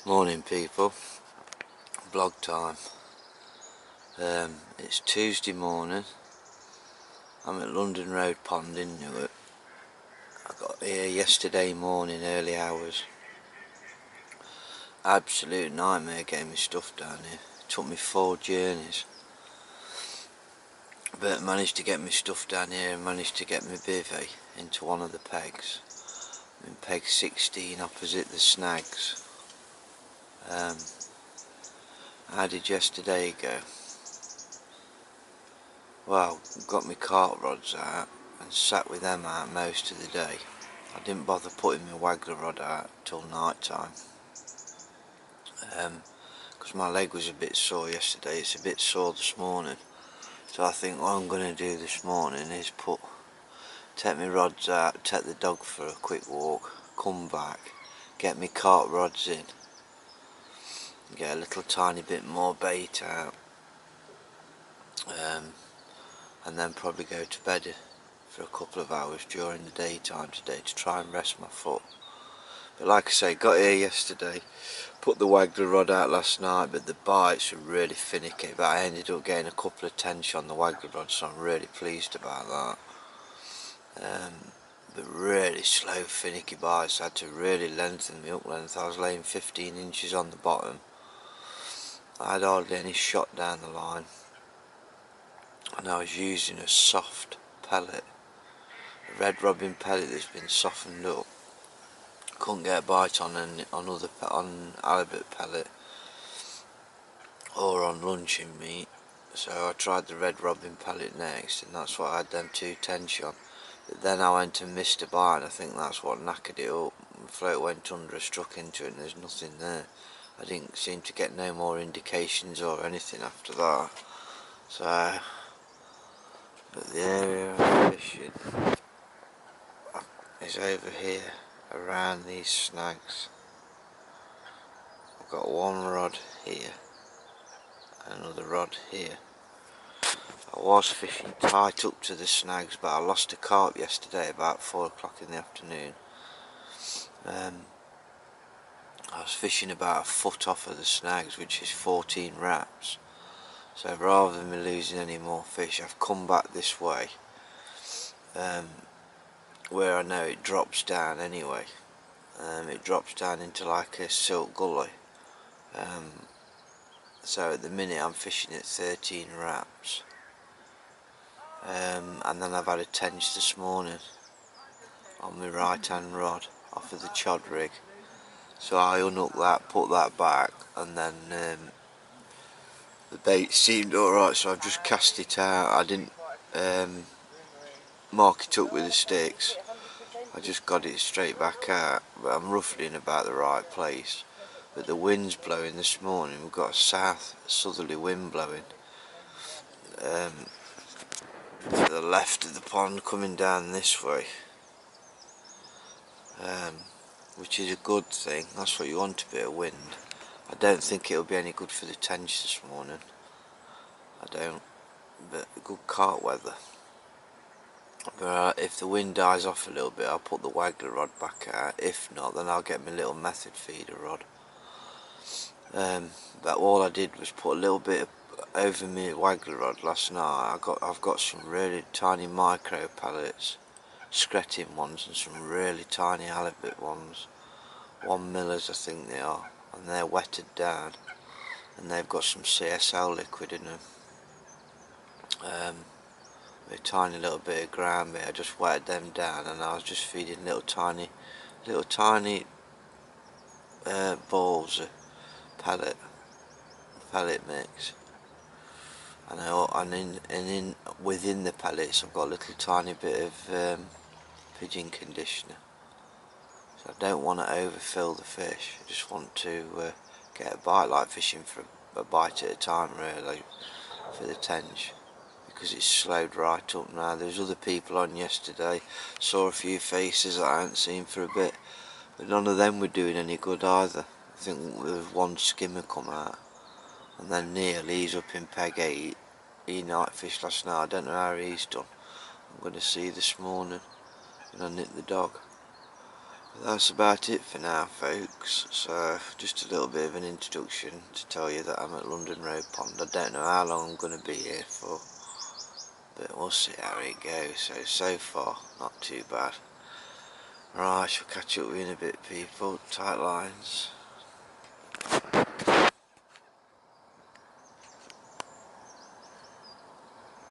Morning people, vlog time. It's Tuesday morning. I'm at London Road Pond in Newark. I got here yesterday morning, early hours. Absolute nightmare getting my stuff down here. It took me 4 journeys, but managed to get my stuff down here and managed to get my bivvy into one of the pegs. I'm in peg 16 opposite the snags. How did yesterday go? Well, got my carp rods out and sat with them out most of the day. I didn't bother putting my waggler rod out till night time because my leg was a bit sore yesterday. It's a bit sore this morning, so I think what I'm going to do this morning is take my rods out, take the dog for a quick walk, come back, get my carp rods in, get a little tiny bit more bait out, and then probably go to bed for a couple of hours during the daytime today to try and rest my foot. But like I say, got here yesterday, put the waggler rod out last night, but the bites were really finicky, but I ended up getting a couple of tench on the waggler rod, so I'm really pleased about that. But really slow finicky bites. I had to really lengthen the up length. I was laying 15 inches on the bottom. I had hardly any shot down the line, and I was using a soft pellet, a red robin pellet that's been softened up. Couldn't get a bite on halibut pellet or on luncheon meat, so I tried the red robin pellet next, and that's what I had them 2 tench on. But then I went and missed a bite, and I think that's what knackered it up. The float went under, struck into it, and there's nothing there. I didn't seem to get no more indications or anything after that. So, but the area I'm fishing is over here, around these snags. I've got one rod here, another rod here. I was fishing tight up to the snags, but I lost a carp yesterday about 4 o'clock in the afternoon. I was fishing about a foot off of the snags, which is 14 wraps. So rather than me losing any more fish, I've come back this way, where I know it drops down anyway. It drops down into like a silt gully. So at the minute I'm fishing at 13 wraps. And then I've had a tench this morning on my right hand rod off of the chod rig. So I unhooked that, put that back, and then the bait seemed alright, so I've just cast it out. I didn't mark it up with the sticks, I just got it straight back out, but I'm roughly in about the right place. But the wind's blowing this morning. We've got a southerly wind blowing to the left of the pond, coming down this way, which is a good thing. That's what you want, a bit of wind. I don't think it'll be any good for the tench this morning. I don't, but good carp weather. But if the wind dies off a little bit, I'll put the waggler rod back out. If not, then I'll get my little method feeder rod. But all I did was put a little bit over my waggler rod last night. I've got some really tiny micro pellets, skretting ones, and some really tiny halibut ones, 1 millers I think they are, and they're wetted down, and they've got some CSL liquid in them. A tiny little bit of ground bait. I just wetted them down, and I was just feeding little tiny balls of pellet mix. And within the pellets I've got a little tiny bit of pigeon conditioner. So I don't want to overfill the fish. I just want to get a bite, like fishing for a bite at a time really, for the tench, because it's slowed right up now. There was other people on yesterday, saw a few faces that I hadn't seen for a bit, but none of them were doing any good either. I think there was one skimmer come out, and then Neil, he's up in peg 8, he night fished last night. I don't know how he's done. I'm going to see this morning when I nip the dog. That's about it for now, folks. So just a little bit of an introduction to tell you that I'm at London Road Pond. I don't know how long I'm going to be here for, but we'll see how it goes. So far not too bad. Right, I shall catch up with you in a bit, people. Tight lines.